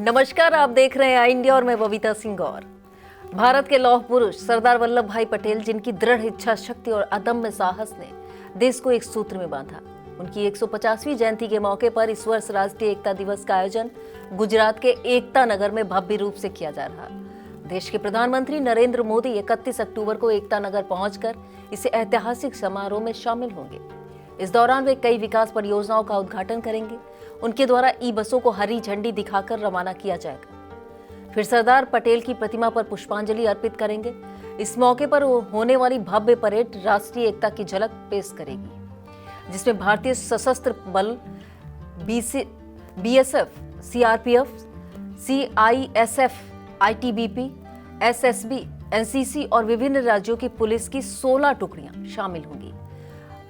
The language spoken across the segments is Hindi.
नमस्कार, आप देख रहे हैं आई इंडिया और मैं बबीता सिंह गौर। भारत के लौह पुरुष सरदार वल्लभ भाई पटेल, जिनकी दृढ़ इच्छा शक्ति और अदम्य साहस ने देश को एक सूत्र में बांधा, उनकी 150वीं जयंती के मौके पर इस वर्ष राष्ट्रीय एकता दिवस का आयोजन गुजरात के एकता नगर में भव्य रूप से किया जा रहा। देश के प्रधानमंत्री नरेंद्र मोदी 31 अक्टूबर को एकता नगर पहुंचकर इस ऐतिहासिक समारोह में शामिल होंगे। इस दौरान वे कई विकास परियोजनाओं का उद्घाटन करेंगे। उनके द्वारा ई बसों को हरी झंडी दिखाकर रवाना किया जाएगा। फिर सरदार पटेल की प्रतिमा पर पुष्पांजलि अर्पित करेंगे। इस मौके पर होने वाली भव्य परेड राष्ट्रीय एकता की झलक पेश करेगी, जिसमें भारतीय सशस्त्र बल, BSF, CRPF, CISF, ITBP, SSB, NCC और विभिन्न राज्यों की पुलिस की 16 टुकड़ियां शामिल होंगी।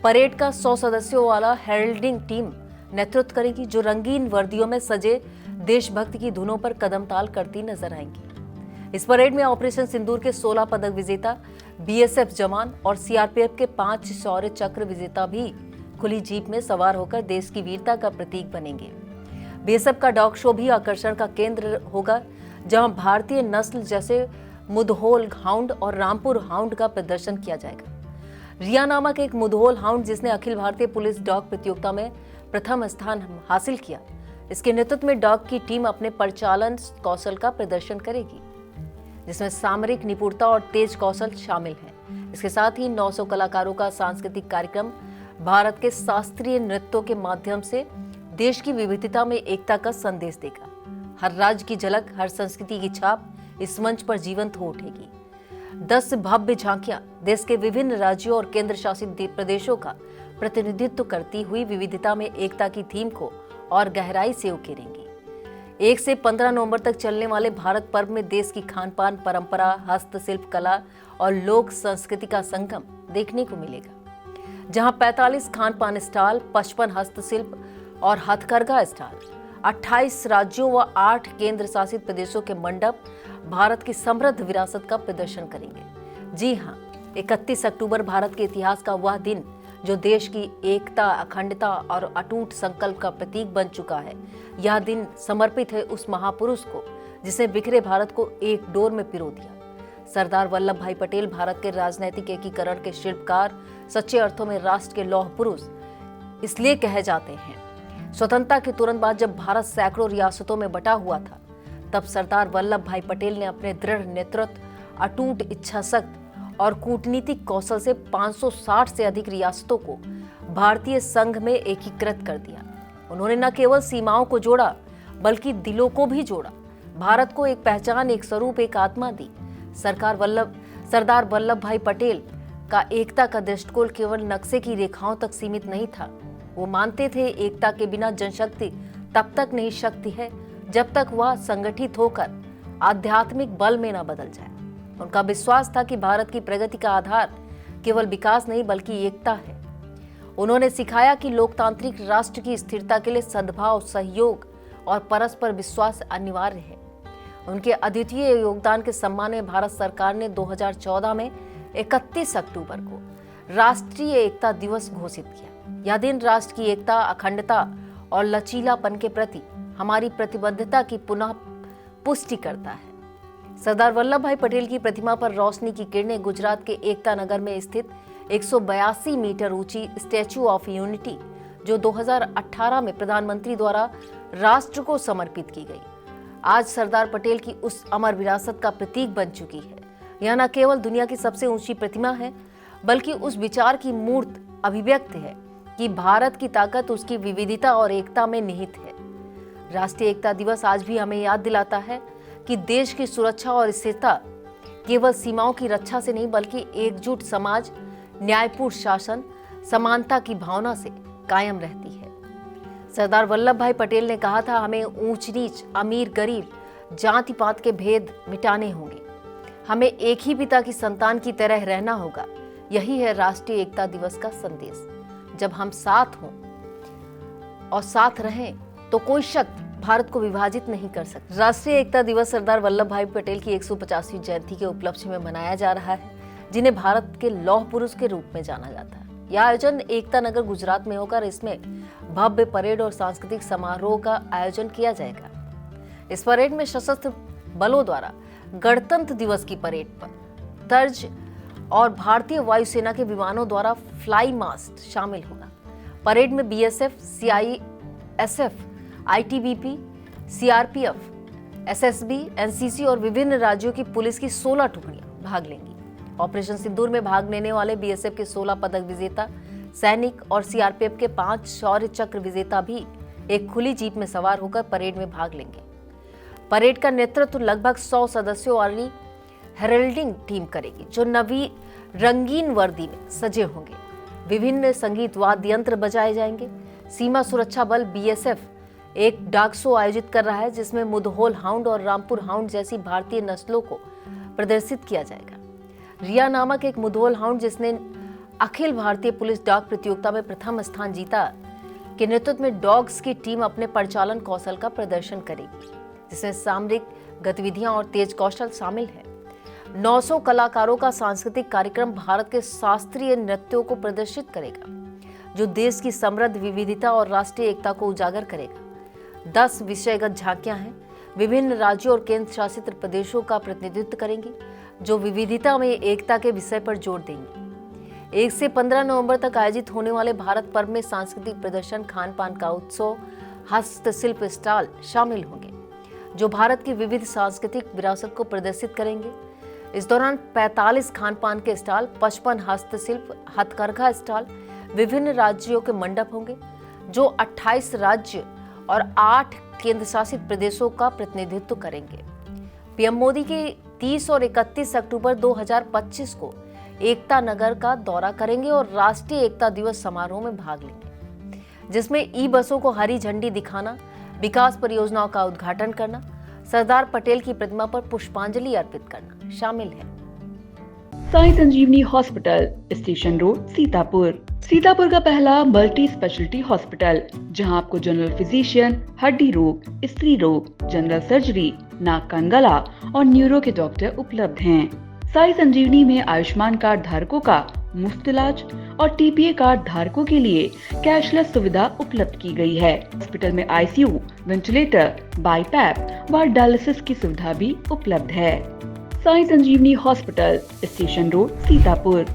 परेड का 100 सदस्यों वाला हेरल्डिंग टीम नेतृत्व करेगी, जो रंगीन वर्दियों में सजे देशभक्ति की धुनों पर कदम ताल करती नजर आएंगी। इस परेड में ऑपरेशन सिंदूर के 16 पदक विजेता, बीएसएफ जवान और सीआरपीएफ के 5 शौर्य चक्र विजेता भी खुली जीप में सवार होकर देश की वीरता का प्रतीक बनेंगे। बीएसएफ का डॉग शो भी आकर्षण का केंद्र होगा, जहां भारतीय नस्ल जैसे मुधोल हाउंड और रामपुर हाउंड का प्रदर्शन किया जाएगा। रिया नामक एक मुधोल हाउंड, जिसने अखिल भारतीय पुलिस डॉग प्रतियोगिता में प्रथम स्थान हासिल किया, इसके नेतृत्व में डॉग की टीम अपने परिचालन कौशल का प्रदर्शन करेगी, जिसमें सामरिक निपुणता और तेज कौशल शामिल है। इसके साथ ही 900 कलाकारों का सांस्कृतिक कार्यक्रम भारत के शास्त्रीय नृत्यों के माध्यम से देश की विविधता में एकता का संदेश देगा। हर राज्य की झलक, हर संस्कृति की छाप इस मंच पर जीवंत हो उठेगी। 10 भव्य झांकियां देश के विभिन्न राज्यों और केंद्र शासित प्रदेशों का प्रतिनिधित्व करती हुई विविधता में एकता की थीम को और गहराई से उकेरेंगी। 1 से 15 नवंबर तक चलने वाले भारत पर्व में देश की खान पान परंपरा, हस्तशिल्प कला और लोक संस्कृति का संगम देखने को मिलेगा, जहां 45 खान पान स्टॉल, 55 हस्तशिल्प और हथकरघा स्टॉल, 28 राज्यों व 8 केंद्र शासित प्रदेशों के मंडप भारत की समृद्ध विरासत का प्रदर्शन करेंगे। जी हां, 31 अक्टूबर भारत के इतिहास का वह दिन जो देश की एकता, अखंडता और अटूट संकल्प का प्रतीक बन चुका है। यह दिन समर्पित है उस महापुरुष को जिसने बिखरे भारत को एक डोर में पिरो दिया। सरदार वल्लभ भाई पटेल भारत के राजनीतिक एकीकरण के शिल्पकार, सच्चे अर्थों में राष्ट्र के लौह पुरुष इसलिए कहे जाते हैं। स्वतंत्रता के तुरंत बाद जब भारत सैकड़ों रियासतों में बटा हुआ था, तब सरदार वल्लभ भाई पटेल ने अपने दृढ़ नेतृत्व, अटूट इच्छाशक्ति और कूटनीतिक कौशल से 560 से अधिक रियासतों को भारतीय संघ में एकीकृत कर दिया। उन्होंने न केवल सीमाओं को जोड़ा, बल्कि दिलों को भी जोड़ा। भारत को एक पहचान, एक स्वरूप, एक आत्मा दी। सरदार वल्लभ भाई पटेल का एकता का दृष्टिकोण केवल नक्शे की रेखाओं तक सीमित नहीं था। वो मानते थे एकता के बिना जनशक्ति तब तक नहीं शक्ति है जब तक वह संगठित होकर आध्यात्मिक बल में न बदल जाए। उनका विश्वास था कि भारत की प्रगति का आधार केवल विकास नहीं बल्कि एकता है। उन्होंने सिखाया कि लोकतांत्रिक राष्ट्र की स्थिरता के लिए सद्भाव, सहयोग और परस्पर विश्वास अनिवार्य है। उनके अद्वितीय योगदान के सम्मान में भारत सरकार ने 2014 में 31 अक्टूबर को राष्ट्रीय एकता दिवस घोषित किया। यह दिन राष्ट्र की एकता, अखंडता और लचीलापन के प्रति हमारी प्रतिबद्धता की पुनः पुष्टि करता है। सरदार वल्लभ भाई पटेल की प्रतिमा पर रोशनी की किरणें गुजरात के एकता नगर में स्थित 182 मीटर ऊंची स्टैच्यू ऑफ यूनिटी, जो 2018 में प्रधानमंत्री द्वारा राष्ट्र को समर्पित की गई, आज सरदार पटेल की उस अमर विरासत का प्रतीक बन चुकी है। यह न केवल दुनिया की सबसे ऊंची प्रतिमा है, बल्कि उस विचार की मूर्त अभिव्यक्ति है कि भारत की ताकत उसकी विविधता और एकता में निहित है। राष्ट्रीय एकता दिवस आज भी हमें याद दिलाता है कि देश की सुरक्षा और स्थिरता केवल सीमाओं की रक्षा से नहीं, बल्कि एकजुट समाज, न्यायपूर्ण शासन, समानता की भावना से कायम रहती है। सरदार वल्लभ भाई पटेल ने कहा था, हमें ऊंच नीच, अमीर गरीब, जाति पात के भेद मिटाने होंगे। हमें एक ही पिता की संतान की तरह रहना होगा। यही है राष्ट्रीय एकता दिवस का संदेश। जब हम साथ हों और साथ रहें तो कोई शक्ति भारत को विभाजित नहीं कर सकती। राष्ट्रीय एकता दिवस सरदार वल्लभ भाई पटेल की 150वीं जयंती के उपलक्ष्य में मनाया जा रहा है, जिन्हें भारत के लौह पुरुष के रूप में जाना जाता है। यह आयोजन एकता नगर गुजरात में होकर इसमें भव्य परेड और सांस्कृतिक समारोह का आयोजन किया जाएगा। इस परेड में सशस्त्र बलों द्वारा गणतंत्र दिवस की परेड पर तर्ज और भारतीय वायुसेना के विमानों द्वारा फ्लाई मास्ट शामिल होगा। परेड में BSF, CISF, ITBP, CRPF, SSB, NCC और विभिन्न राज्यों की पुलिस की 16 टुकड़ियां भाग लेंगी। ऑपरेशन सिंदूर में भाग लेने वाले बीएसएफ के 16 पदक विजेता सैनिक और सीआरपीएफ के 5 शौर्य चक्र विजेता भी एक खुली जीप में सवार होकर परेड में भाग लेंगे। परेड का नेतृत्व लगभग 100 सदस्यों वाली हेरल्डिंग टीम करेगी, जो नवी रंगीन वर्दी में सजे होंगे। विभिन्न संगीत वाद्य यंत्र बजाए जाएंगे। सीमा सुरक्षा बल बीएसएफ एक डाक शो आयोजित कर रहा है, जिसमें मुधोल हाउंड और रामपुर हाउंड जैसी भारतीय नस्लों को प्रदर्शित किया जाएगा। रिया नामक एक मुधोल हाउंड, जिसने अखिल भारतीय पुलिस डॉग प्रतियोगिता में प्रथम स्थान जीता, के नेतृत्व में डॉग्स की टीम अपने परिचालन कौशल का प्रदर्शन करेगी, जिसमें सामरिक गतिविधियां और तेज कौशल शामिल है। 900 कलाकारों का सांस्कृतिक कार्यक्रम भारत के शास्त्रीय नृत्यों को प्रदर्शित करेगा, जो देश की समृद्ध विविधता और राष्ट्रीय एकता को उजागर करेगा। 10 विषयगत झांकियां हैं, विभिन्न राज्यों और केंद्र शासित प्रदेशों का प्रतिनिधित्व करेंगी, जो विविधता में एकता के विषय पर जोर देंगी। 1 से 15 नवंबर तक आयोजित होने वाले भारत पर्व में सांस्कृतिक प्रदर्शन, खान पान का उत्सव, हस्तशिल्प स्टॉल शामिल होंगे, जो भारत की विविध सांस्कृतिक विरासत को प्रदर्शित करेंगे। इस दौरान 45 खान पान के स्टॉल, 55 हस्तशिल्प हथकरघा स्टॉल, विभिन्न राज्यों के मंडप होंगे, जो 28 राज्य और 8 केंद्र शासित प्रदेशों का प्रतिनिधित्व करेंगे। पीएम मोदी के 30 और 31 अक्टूबर 2025 को एकता नगर का दौरा करेंगे और राष्ट्रीय एकता दिवस समारोह में भाग लेंगे, जिसमें ई बसों को हरी झंडी दिखाना, विकास परियोजनाओं का उद्घाटन करना, सरदार पटेल की प्रतिमा पर पुष्पांजलि अर्पित करना शामिल है। Sai Sanjeevani hospital, station road, Sitapur. Sitapur का पहला मल्टी स्पेशलिटी हॉस्पिटल, जहां आपको जनरल फिजिशियन, हड्डी रोग, स्त्री रोग, जनरल सर्जरी, नाक कान गला और न्यूरो के डॉक्टर उपलब्ध हैं। साई संजीवनी में आयुष्मान कार्ड धारकों का मुफ्त इलाज और टीपीए कार्ड धारकों के लिए कैशलेस सुविधा उपलब्ध की गई है। हॉस्पिटल में आईसीयू, वेंटिलेटर, बाईपैप व डायलिसिस की सुविधा भी उपलब्ध है। Sai Sanjeevani hospital, station road, Sitapur.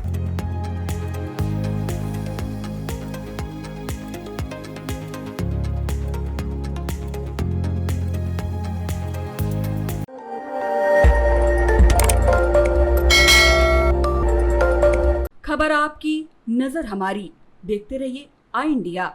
खबर आपकी, नजर हमारी। देखते रहिए आई इंडिया।